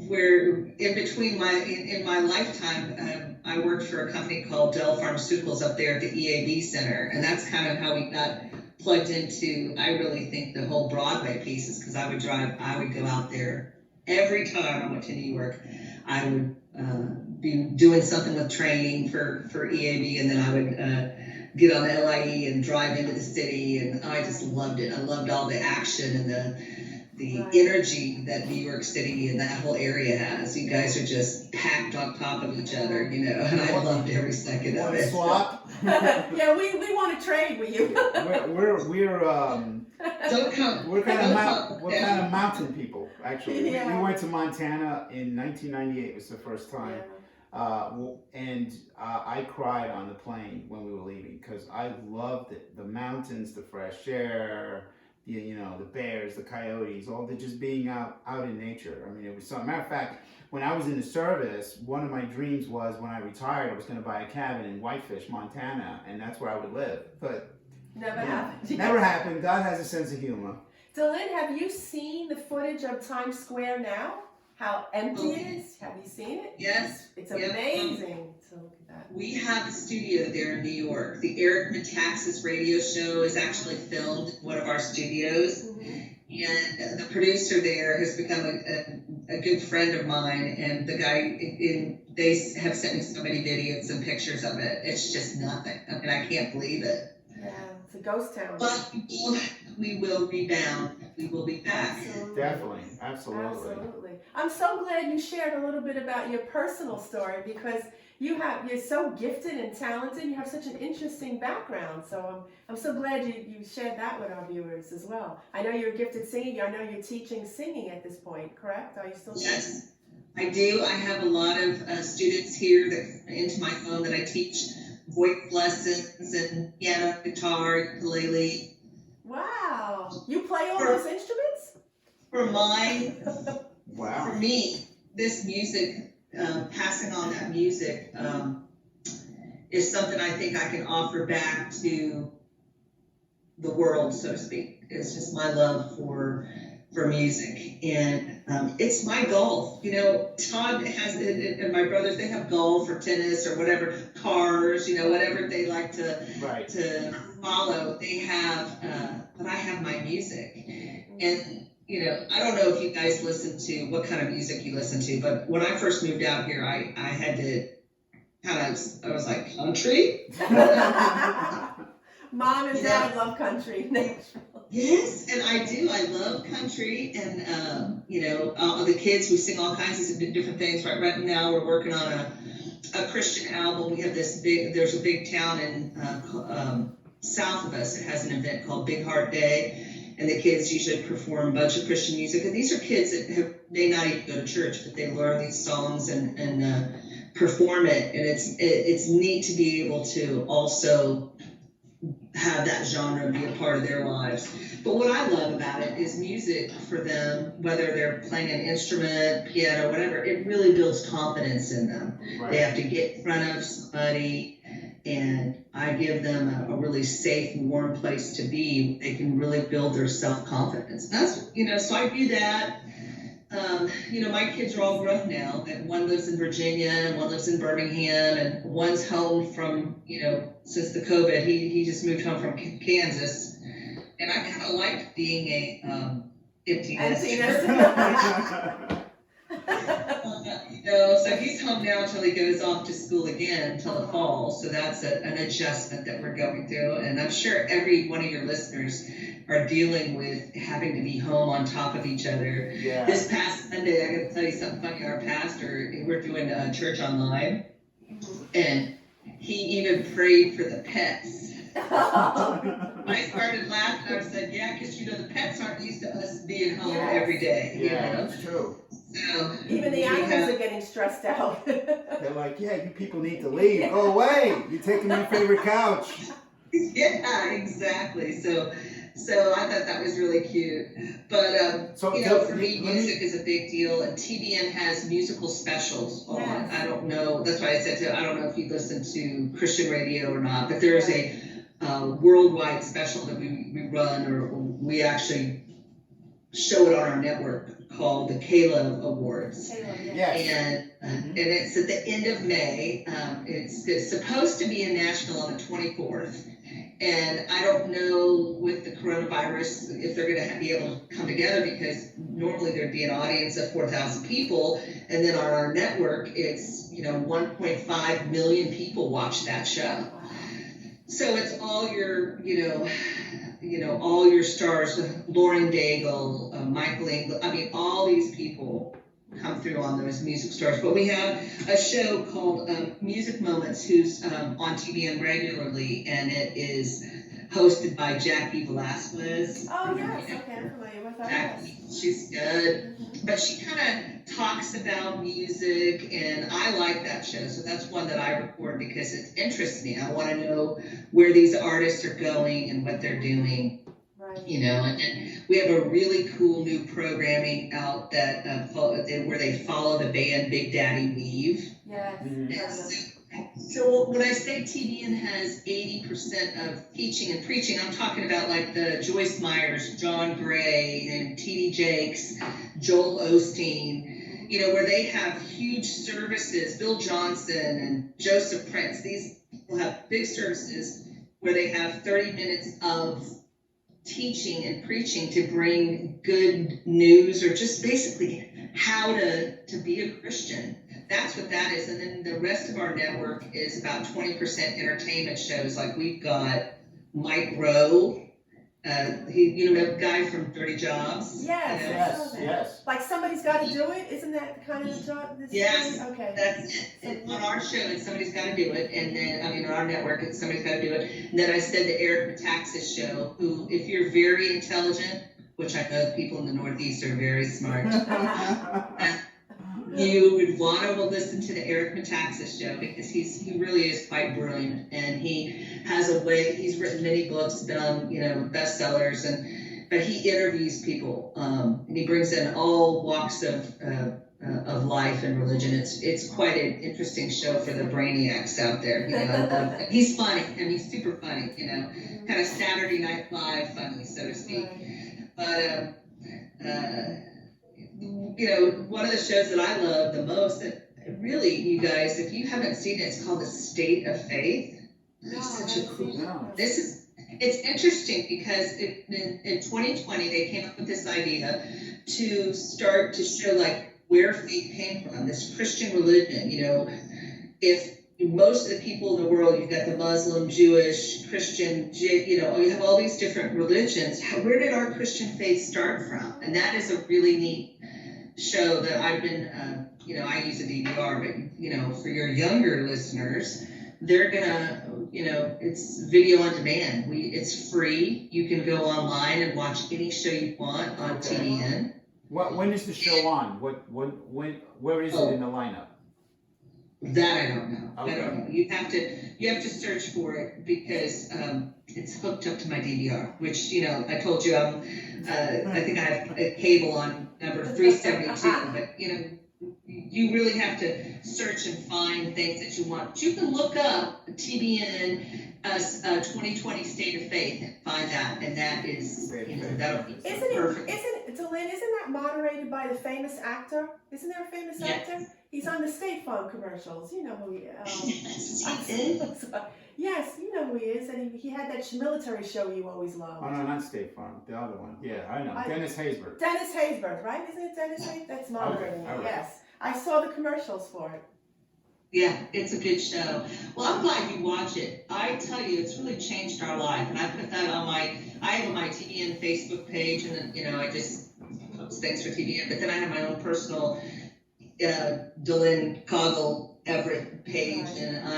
where in between in my lifetime, I worked for a company called Dell Pharmaceuticals up there at the EAB Center, and that's kind of how we got plugged into, I really think, the whole Broadway pieces, because I would go out there every time I went to New York. I would be doing something with training for EAB, and then I would get on LIE and drive into the city, and I just loved it. I loved all the action and the Right. energy that New York City and that whole area has. You guys are just packed on top of each other, and I loved every second of Want to it. swap? Yeah, we want to trade with you. We're Don't come. we're kind don't of come. mountain people, actually. Yeah. We went to Montana in 1998. It was the first time. I cried on the plane when we were leaving because I loved it. The mountains, the fresh air, the bears, the coyotes, all the just being out in nature. I mean, it was something. Matter of fact, when I was in the service, one of my dreams was when I retired, I was going to buy a cabin in Whitefish, Montana, and that's where I would live. But Never happened. never happened. God has a sense of humor. Dylan, have you seen the footage of Times Square now? How empty it is? Have you seen it? Yes. It's Yep. amazing to look at that. We have a studio there in New York. The Eric Metaxas radio show is actually filmed in one of our studios. Mhm. And the producer there has become a good friend of mine. And the guy, they have sent me so many videos and pictures of it. It's just nothing. I mean, I can't believe it. Yeah, it's a ghost town. But we will rebound. We will be back. Absolutely. Definitely. Absolutely. Absolutely. I'm so glad you shared a little bit about your personal story because you're so gifted and talented. You have such an interesting background. So I'm so glad you shared that with our viewers as well. I know you're a gifted singer. I know you're teaching singing at this point, correct? Are you still teaching? Yes, I do. I have a lot of students here that come into my home that I teach voice lessons and piano, guitar, ukulele. Wow. You play all those instruments? For Wow. me, this music, passing on that music, is something I think I can offer back to the world, so to speak. It's just my love for music, and it's my golf. Todd has it, and my brothers, they have golf or tennis or whatever, cars, whatever they like to Right. follow. They have, but I have my music, and I don't know if you guys listen to what kind of music you listen to, but when I first moved out here, I had to I was like, country. Mom and Dad love country. Yes, and I do. I love country, and the kids, we sing all kinds of different things. Right now, we're working on a Christian album. We have there's a big town in south of us that has an event called Big Heart Day, and the kids usually perform a bunch of Christian music. And these are kids that may not even go to church, but they learn these songs and perform it. And it's neat to be able to also have that genre be a part of their lives. But what I love about it is music for them, whether they're playing an instrument, piano, whatever, it really builds confidence in them. Right. They have to get in front of somebody, and I give them a really safe, warm place to be. They can really build their self-confidence. That's, so I do that. My kids are all grown now. And one lives in Virginia, and one lives in Birmingham, and one's home from, since the COVID, he just moved home from Kansas. And I kind of liked being a empty nester. So he's home now until he goes off to school again until the fall. So that's an adjustment that we're going through. And I'm sure every one of your listeners are dealing with having to be home on top of each other. Yeah. This past Sunday, I got to tell you something funny. Our pastor, we're doing church online, and he even prayed for the pets. I started laughing. I said, "Yeah, because the pets aren't used to us being home every day." Yeah, that's true. So even the animals are getting stressed out. They're like, "Yeah, you people need to leave. Go away. You're taking my favorite couch." Yeah, exactly. So I thought that was really cute. But for me, music is a big deal, and TBN has musical specials on. Yes. I don't know. That's why I said I don't know if you listen to Christian radio or not, but there is a worldwide special that we run, or we actually show it on our network, called the Kayla Awards. Yes. And it's at the end of May. It's supposed to be in Nashville on the 24th. And I don't know with the coronavirus if they're going to be able to come together, because normally there'd be an audience of 4,000 people. And then on our network, it's, 1.5 million people watch that show. So it's all your, all your stars, Lauren Daigle, Michael Engel. I mean, all these people come through on those music stars. But we have a show called Music Moments, who's on TVN regularly, and it is hosted by Jackie Velasquez. Oh, yes, okay, I'm familiar with her. Jackie, she's good, but she kind of talks about music, and I like that show. So that's one that I record because it interests me. I want to know where these artists are going and what they're doing. Right. And we have a really cool new programming out that where they follow the band Big Daddy Weave. Yes. So when I say TVN has 80% of teaching and preaching, I'm talking about like the Joyce Meyers, John Gray, and T.D. Jakes, Joel Osteen, where they have huge services. Bill Johnson and Joseph Prince, these people have big services where they have 30 minutes of teaching and preaching to bring good news, or just basically how to be a Christian. That's what that is. And then the rest of our network is about 20% entertainment shows. Like we've got Mike Rowe, the guy from Dirty Jobs. Yes. Like Somebody's Got to Do It? Isn't that the kind of the job? Yes. Okay. That's it. On our show, it's Somebody's Got to Do It. And then, on our network, it's Somebody's Got to Do It. And then I said the Eric Metaxas show, who, if you're very intelligent, which I know people in the Northeast are very smart, you would want to listen to the Eric Metaxas show, because he really is quite brilliant, and he has a way. He's written many books, been on bestsellers, but he interviews people, and he brings in all walks of life and religion. It's quite an interesting show for the brainiacs out there. He's funny, and he's super funny. Kind of Saturday Night Live funny, so to speak. But one of the shows that I love the most, that really, you guys, if you haven't seen it, it's called The State of Faith. It's such a cool. It's interesting because in 2020 they came up with this idea to start to show like where faith came from, this Christian religion. If most of the people in the world, you've got the Muslim, Jewish, Christian, you have all these different religions. Where did our Christian faith start from? And that is a really neat show that I've been, I use a DVR, but, for your younger listeners, they're gonna, it's video on demand. It's free. You can go online and watch any show you want on TVN. When is the show on? Where is it in the lineup? That I don't know. Okay. I don't know. You have to search for it, because it's hooked up to my DVR, which I told you I think I have a cable on number 372, but you really have to search and find things that you want. But you can look up TBN 2020 State of Faith and find that, and that is that'll be perfect. Isn't that moderated by the famous actor? Isn't there a famous actor? He's on the State Farm commercials. You know who he is. Yes, you know who he is, and he had that military show you always loved. Oh no, not State Farm. The other one. Yeah, I know. Dennis Haysbert. Dennis Haysbert, right? Isn't it Dennis Haysbert? That's moderating it. Yes, I saw the commercials for it. Yeah, it's a good show. Well, I'm glad you watch it. I tell you, it's really changed our life, and I put that on I have my TVN Facebook page, and then I just post things for TVN, but then I have my own personal Dylan Coggle Everett page, and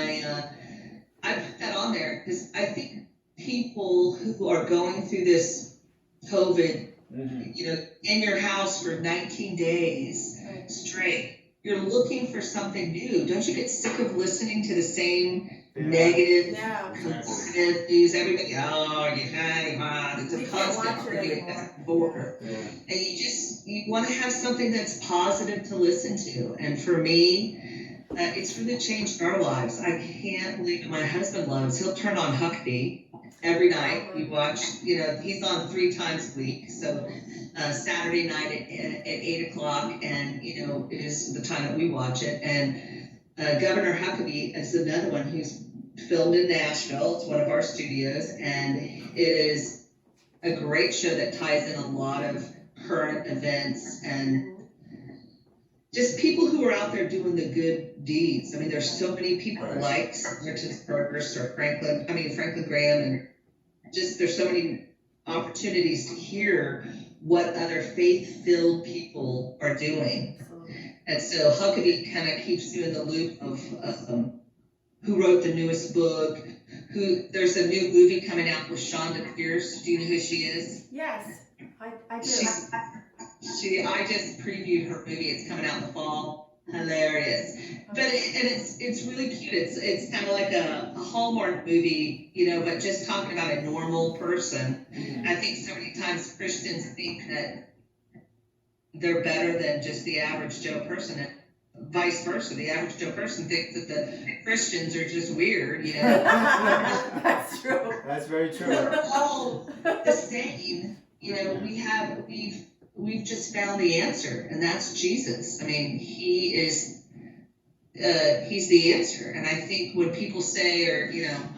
I put that on there because I think people who are going through this COVID, in your house for 19 days straight, you're looking for something new. Don't you get sick of listening to the same negative, competitive news? Everybody, it's a constant bringing back and forth. And you want to have something that's positive to listen to. And for me, it's really changed our lives. I can't believe my husband loves. He'll turn on Huckabee, every night. We watch, he's on 3 times a week. So Saturday night at 8 o'clock, and, is the time that we watch it. And Governor Huckabee is another one who's filmed in Nashville. It's one of our studios, and it is a great show that ties in a lot of current events and just people who are out there doing the good deeds. I mean, there's so many people like Richard Burgers or Franklin Graham, and just there's so many opportunities to hear what other faith-filled people are doing. And so Huckabee kind of keeps you in the loop of who wrote the newest book. There's a new movie coming out with Shonda Pierce. Do you know who she is? Yes, I do. I just previewed her movie. It's coming out in the fall. Hilarious, but it's really cute. It's kind of like a Hallmark movie, but just talking about a normal person. I think so many times Christians think that they're better than just the average Joe person, and vice versa. The average Joe person thinks that the Christians are just weird, That's true. That's very true. We're all the same. We've just found the answer, and that's Jesus. I mean, he's the answer. And I think when people say, or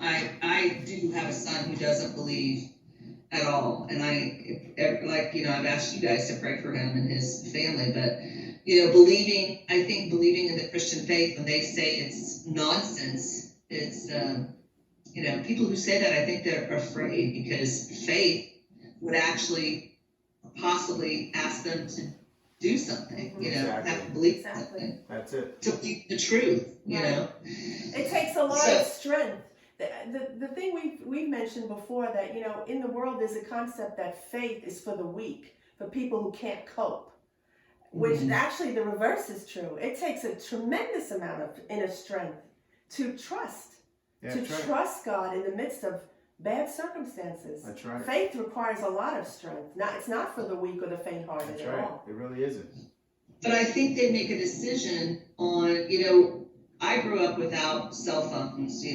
I do have a son who doesn't believe at all, and I've asked you guys to pray for him and his family, but believing in the Christian faith, when they say it's nonsense, it's people who say that, I think they're afraid, because faith would actually possibly ask them to do something, Exactly. have to believe Exactly. something, That's it. to believe the truth, It takes a lot of strength. The thing we've mentioned before, that in the world there's a concept that faith is for the weak, for people who can't cope, which actually the reverse is true. It takes a tremendous amount of inner strength to trust, trust God in the midst of bad circumstances. That's right. Faith requires a lot of strength. It's not for the weak or the faint-hearted That's at right. all. It really isn't. But I think they make a decision on, I grew up without cell phones, but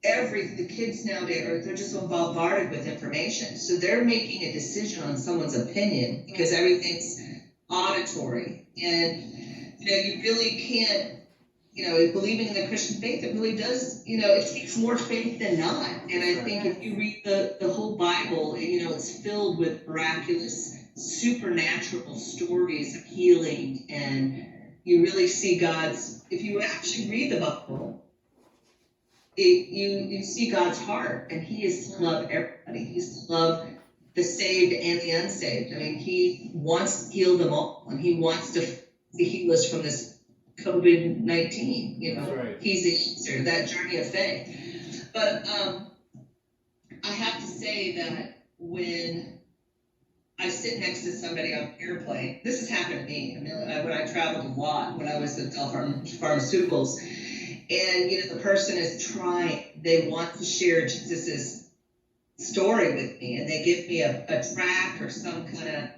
the kids nowadays they're just so bombarded with information. So they're making a decision on someone's opinion because everything's auditory. And, you really can't, believing in the Christian faith, it really does, it takes more faith than not. And I think if you read the whole Bible, it's filled with miraculous, supernatural stories of healing, and you really see if you actually read the Bible, you see God's heart, and he is to love everybody. He's to love the saved and the unsaved. I mean, he wants to heal them all, and he wants to heal us from this COVID-19, That's right. He's the answer, that journey of faith. But I have to say that when I sit next to somebody on an airplane, this has happened to me. I mean, when I traveled a lot, when I was at Pharmaceuticals, and the person is trying, they want to share Jesus's story with me, and they give me a tract or some kind of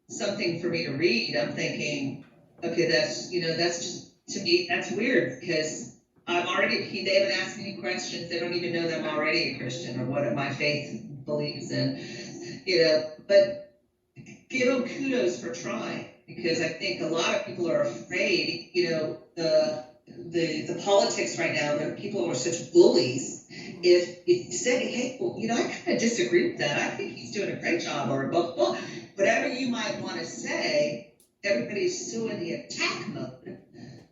something for me to read. I'm thinking, okay, that's just, to me, that's weird, because they haven't asked me any questions. They don't even know that I'm already a Christian or what my faith believes in, but give them kudos for trying, because I think a lot of people are afraid, the politics right now, that people are such bullies. If you say, hey, well, I kind of disagree with that. I think he's doing a great job, or blah, blah, whatever you might want to say, everybody's so in the attack mode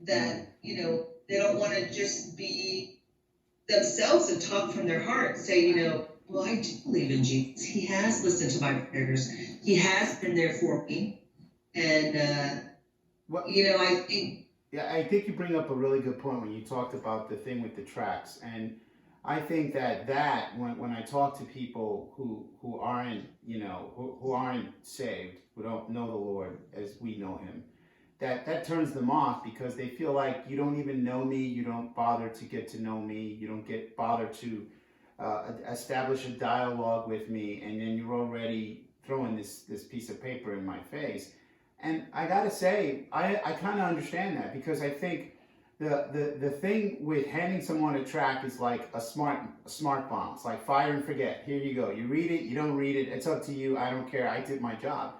that, they don't want to just be themselves and talk from their heart. Say, well, I do believe in Jesus. He has listened to my prayers. He has been there for me. And, I think... Yeah, I think you bring up a really good point when you talked about the thing with the tracks. And I think that when I talk to people who aren't, who aren't saved, who don't know the Lord as we know him, that turns them off, because they feel like, you don't even know me, you don't bother to get to know me, you don't bother to establish a dialogue with me, and then you're already throwing this piece of paper in my face. And I gotta say, I kind of understand that, because I think The thing with handing someone a tract is like a smart bomb. It's like fire and forget. Here you go. You read it, you don't read it, it's up to you. I don't care. I did my job.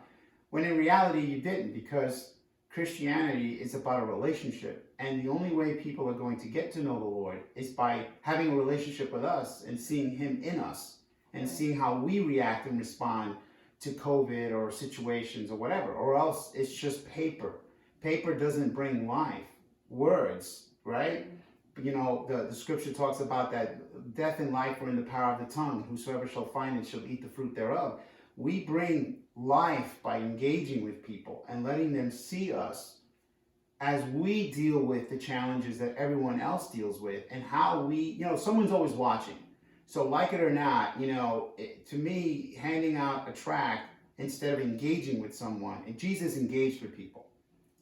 When in reality you didn't, because Christianity is about a relationship. And the only way people are going to get to know the Lord is by having a relationship with us and seeing Him in us and seeing how we react and respond to COVID or situations or whatever. Or else it's just paper. Paper doesn't bring life. Words, right? You know, the scripture talks about that death and life are in the power of the tongue. Whosoever shall find it shall eat the fruit thereof. We bring life by engaging with people and letting them see us as we deal with the challenges that everyone else deals with, and how we, you know, someone's always watching. So like it or not, you know, to me, handing out a tract instead of engaging with someone, and Jesus engaged with people.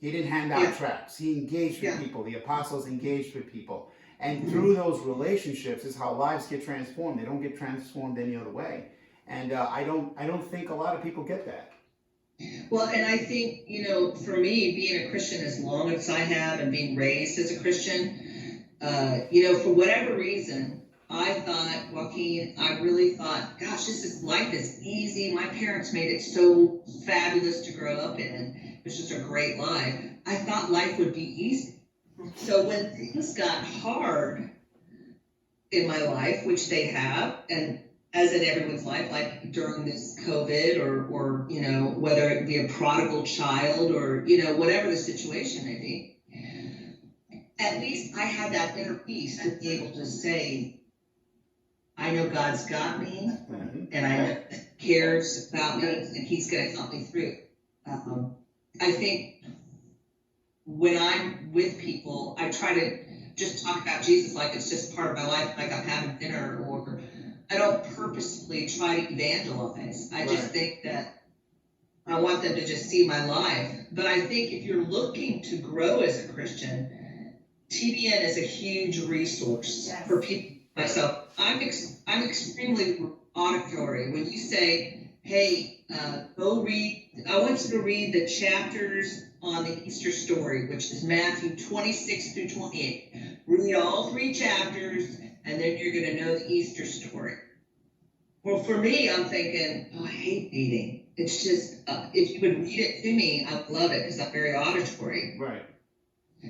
He didn't hand out tracts. He engaged with people. The apostles engaged with people. And through those relationships is how lives get transformed. They don't get transformed any other way. And I don't think a lot of people get that. Well, and I think, you know, for me, being a Christian as long as I have and being raised as a Christian, you know, for whatever reason, I thought, Joaquin, I really thought, gosh, life is easy. My parents made it so fabulous to grow up in. It was just a great life. I thought life would be easy. So when things got hard in my life, which they have, and as in everyone's life, like during this COVID or you know, whether it be a prodigal child or, you know, whatever the situation may be, at least I had that inner peace to be able to say, I know God's got me, and I know He cares about me, and He's going to help me through. I think when I'm with people, I try to just talk about Jesus like it's just part of my life, like I'm having dinner, or I don't purposely try to evangelize. I just think that I want them to just see my life. But I think if you're looking to grow as a Christian, TBN is a huge resource for people like myself. I'm extremely auditory. When you say, hey, go read, I want you to read the chapters on the Easter story, which is Matthew 26 through 28. Read all 3 chapters, and then you're going to know the Easter story. Well, for me, I'm thinking, oh, I hate reading. It's just, if you would read it to me, I would love it because I'm very auditory. Right.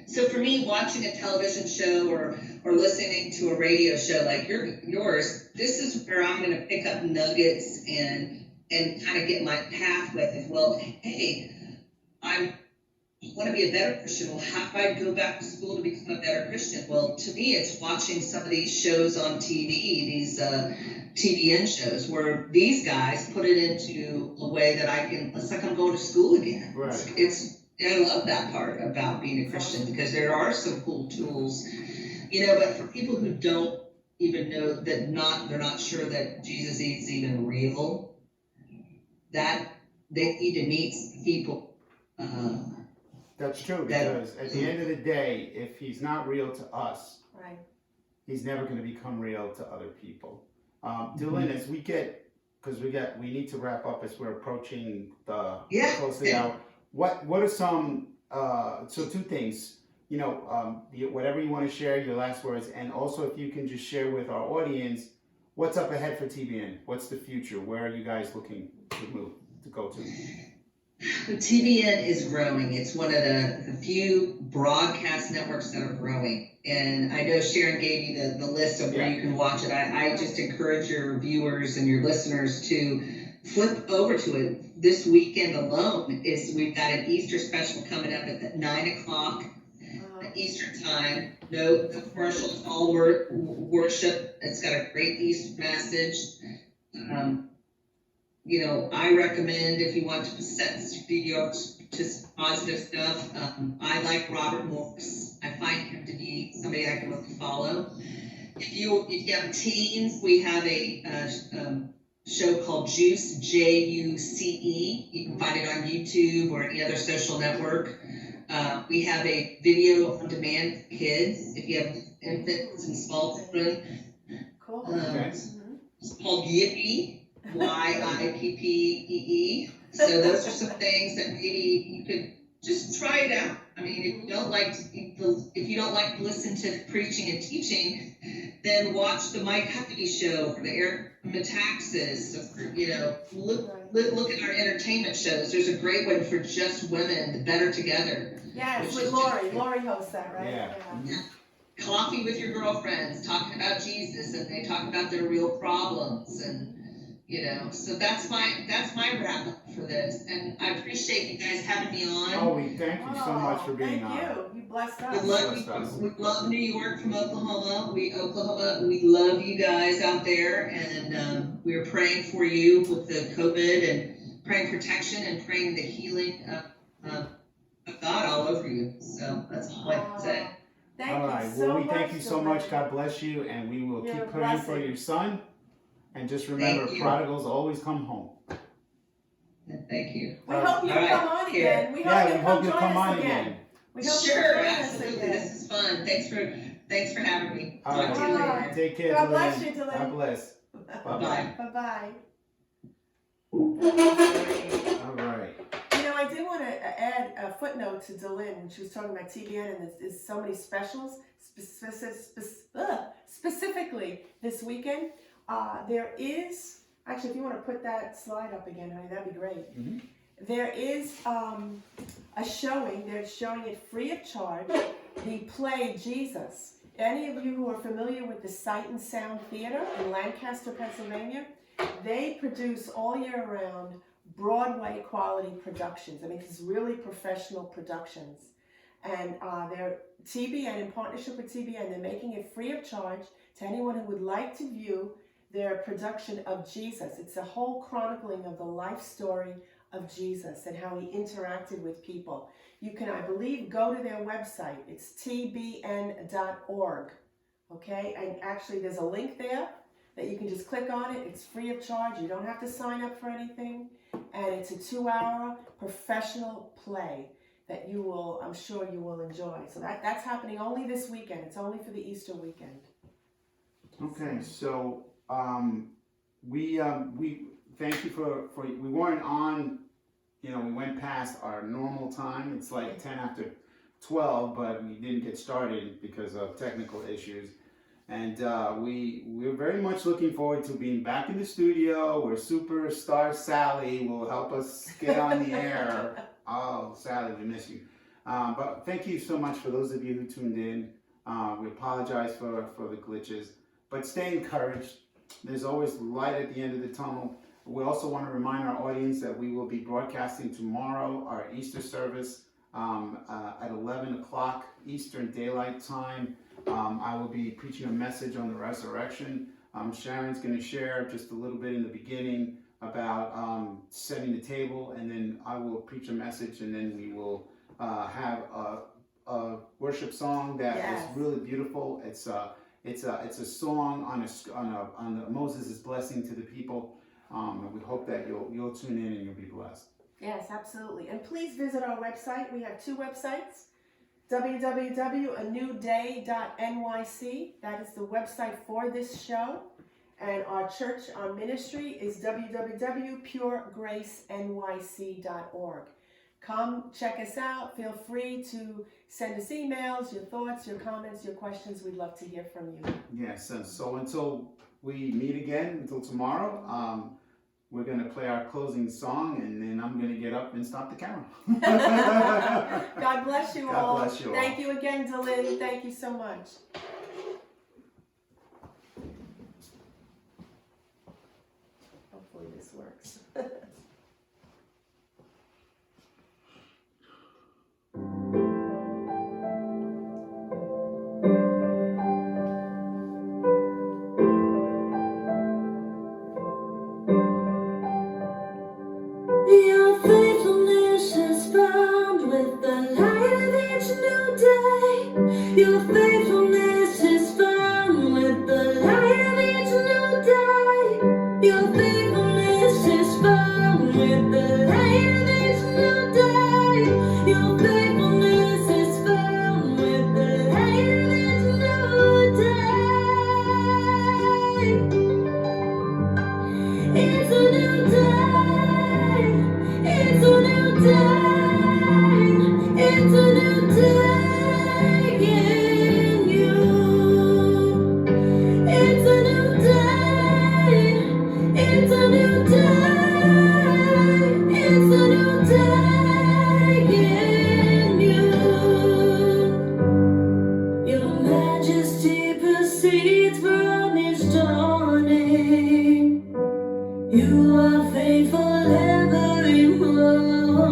So for me, watching a television show or listening to a radio show like yours, this is where I'm going to pick up nuggets and kind of get my path with it. Well, hey, I want to be a better Christian. Well, how do I go back to school to become a better Christian? Well, to me, it's watching some of these shows on TV, these TBN shows, where these guys put it into a way that it's like I'm going to school again. Right. I love that part about being a Christian because there are some cool tools, you know, but for people who don't even know that they're not sure that Jesus is even real, that they need to meet people. That's true, because at the end of the day, if He's not real to us, He's never going to become real to other people. Dylan, as we get, because we need to wrap up as we're approaching the close to the hour. What are some, so 2 things, you know, whatever you want to share, your last words, and also if you can just share with our audience, what's up ahead for TBN? What's the future? Where are you guys looking to go to? TBN is growing. It's one of the few broadcast networks that are growing. And I know Sharon gave you the list of where you can watch it. I just encourage your viewers and your listeners to flip over to it. This weekend alone we've got an Easter special coming up at 9 o'clock Eastern time. No commercials, all worship. It's got a great Easter message. You know, I recommend if you want to set videos to positive stuff. I like Robert Morris. I find him to be somebody I can really follow. If you have teens, we have a show called Juice, Juice. You can find it on YouTube or any other social network. We have a video on demand for kids. If you have infants and small children, it's called Yippee. Yippee. So those are some things that maybe you could just try it out. I mean, if you don't like to listen to preaching and teaching, then watch the Mike Huckabee show or the Eric Metaxas. Or, look at our entertainment shows. There's a great one for just women, the Better Together. Yes, with Lori. Lori hosts that, right? Yeah. Coffee with your girlfriends, talking about Jesus, and they talk about their real problems, and so that's my wrap up for this. And I appreciate you guys having me on. Oh, we thank you so much for being on. Thank you. You blessed We us. we love New York from Oklahoma. We love you guys out there, and we're praying for you with the COVID and praying protection and praying the healing of God all over you. So that's all I can say. All right. Well, we thank you so much. God bless you, and we will keep praying for your son. And just remember, prodigals always come home. Thank you. We hope you come on again. We hope you'll come on again. Sure, absolutely. This is fun. Thanks for having me. Talk to you later. Take care. God bless you, Dylan. God bless. Bye-bye. Bye-bye. All right. I did want to add a footnote to Dylan when she was talking about TBN, and there's so many specials, specifically this weekend. There is, actually, if you want to put that slide up again, honey, that'd be great. Mm-hmm. There is a showing, they're showing it free of charge, the play Jesus. Any of you who are familiar with the Sight and Sound Theater in Lancaster, Pennsylvania, they produce all year round Broadway quality productions. I mean, it's really professional productions. And they're TBN, in partnership with TBN, they're making it free of charge to anyone who would like to view their production of Jesus. It's a whole chronicling of the life story of Jesus and how he interacted with people. You can, I believe, go to their website. It's tbn.org. Okay, and actually there's a link there that you can just click on it. It's free of charge. You don't have to sign up for anything. And it's a 2-hour professional play that you will, I'm sure you will enjoy. So that's happening only this weekend. It's only for the Easter weekend. Okay, so we thank you for we weren't on, we went past our normal time. It's like 10 after 12, but we didn't get started because of technical issues. And we're very much looking forward to being back in the studio where superstar Sally will help us get on the air. Oh, Sally, we miss you. But thank you so much for those of you who tuned in. We apologize for the glitches, but stay encouraged. There's always light at the end of the tunnel. We also want to remind our audience that we will be broadcasting tomorrow our Easter service at 11 o'clock Eastern Daylight Time. I will be preaching a message on the resurrection. Sharon's going to share just a little bit in the beginning about setting the table, and then I will preach a message, and then we will have a worship song that is really beautiful. It's a song on Moses' blessing to the people. And we hope that you'll tune in and you'll be blessed. Yes, absolutely. And please visit our website. We have 2 websites. www.anewday.nyc. That is the website for this show. And our church, our ministry is www.puregracenyc.org. Come check us out. Feel free to send us emails, your thoughts, your comments, your questions. We'd love to hear from you. Yes, and so until we meet again, until tomorrow, we're going to play our closing song, and then I'm going to get up and stop the camera. God bless you all. God bless you all. Thank you again, Dylan. Thank you so much. Hopefully this works. Your faithfulness is found with the light of each new day. Your faithfulness is found with the light of each new day. Your faithfulness is found. leads from each dawning. You are faithful evermore.